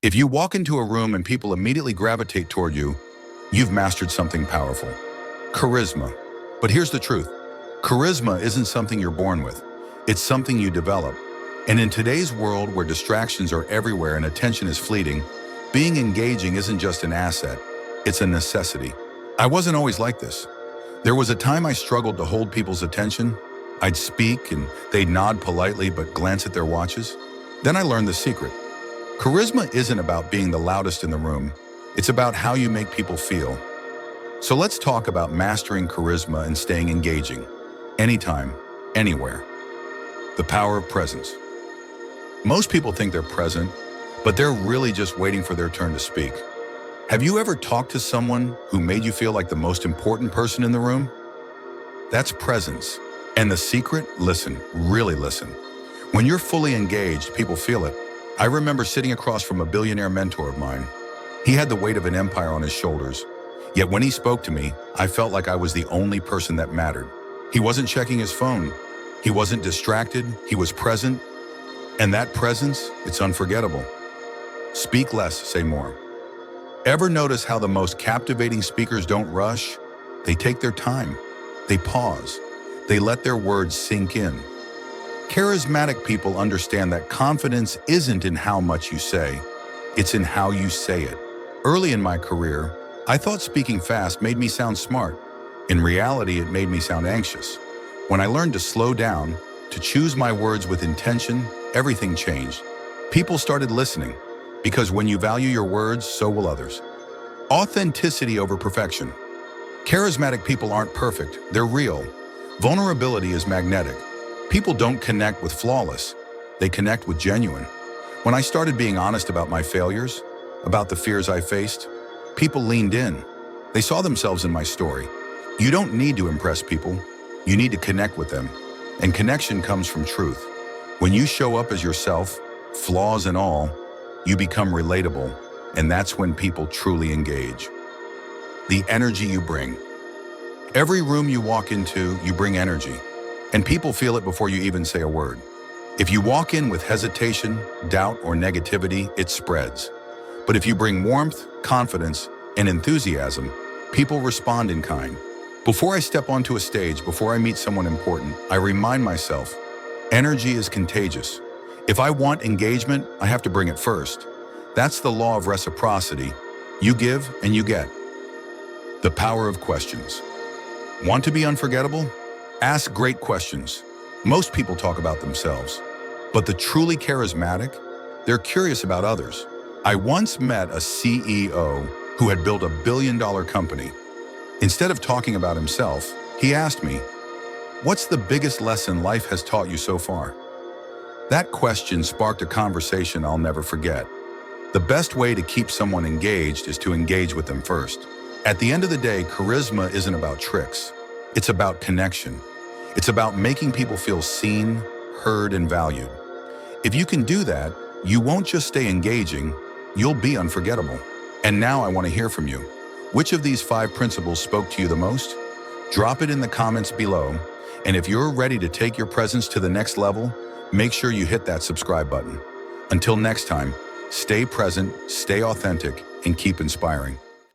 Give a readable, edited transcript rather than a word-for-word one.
If you walk into a room and people immediately gravitate toward you, you've mastered something powerful. Charisma. But here's the truth. Charisma isn't something you're born with. It's something you develop. And in today's world where distractions are everywhere and attention is fleeting, being engaging isn't just an asset, it's a necessity. I wasn't always like this. There was a time I struggled to hold people's attention. I'd speak and they'd nod politely but glance at their watches. Then I learned the secret. Charisma isn't about being the loudest in the room. It's about how you make people feel. So let's talk about mastering charisma and staying engaging. Anytime, anywhere. The power of presence. Most people think they're present, but they're really just waiting for their turn to speak. Have you ever talked to someone who made you feel like the most important person in the room? That's presence. And the secret? Listen, really listen. When you're fully engaged, people feel it. I remember sitting across from a billionaire mentor of mine. He had the weight of an empire on his shoulders. Yet when he spoke to me, I felt like I was the only person that mattered. He wasn't checking his phone. He wasn't distracted. He was present. And that presence, it's unforgettable. Speak less, say more. Ever notice how the most captivating speakers don't rush? They take their time. They pause. They let their words sink in. Charismatic people understand that confidence isn't in how much you say, it's in how you say it. Early in my career, I thought speaking fast made me sound smart. In reality, it made me sound anxious. When I learned to slow down, to choose my words with intention, everything changed. People started listening, because when you value your words, so will others. Authenticity over perfection. Charismatic people aren't perfect, they're real. Vulnerability is magnetic. People don't connect with flawless, they connect with genuine. When I started being honest about my failures, about the fears I faced, people leaned in. They saw themselves in my story. You don't need to impress people, you need to connect with them. And connection comes from truth. When you show up as yourself, flaws and all, you become relatable, and that's when people truly engage. The energy you bring. Every room you walk into, you bring energy, and people feel it before you even say a word. If you walk in with hesitation, doubt, or negativity, it spreads. But if you bring warmth, confidence, and enthusiasm, people respond in kind. Before I step onto a stage, before I meet someone important, I remind myself, energy is contagious. If I want engagement, I have to bring it first. That's the law of reciprocity. You give and you get. The power of questions. Want to be unforgettable? Ask great questions. Most people talk about themselves, but the truly charismatic, they're curious about others. I once met a CEO who had built $1 billion company. Instead of talking about himself, he asked me, "What's the biggest lesson life has taught you so far?" That question sparked a conversation I'll never forget. The best way to keep someone engaged is to engage with them first. At the end of the day, charisma isn't about tricks. It's about connection. It's about making people feel seen, heard, and valued. If you can do that, you won't just stay engaging, you'll be unforgettable. And now I want to hear from you. Which of these 5 principles spoke to you the most? Drop it in the comments below. And if you're ready to take your presence to the next level, make sure you hit that subscribe button. Until next time, stay present, stay authentic, and keep inspiring.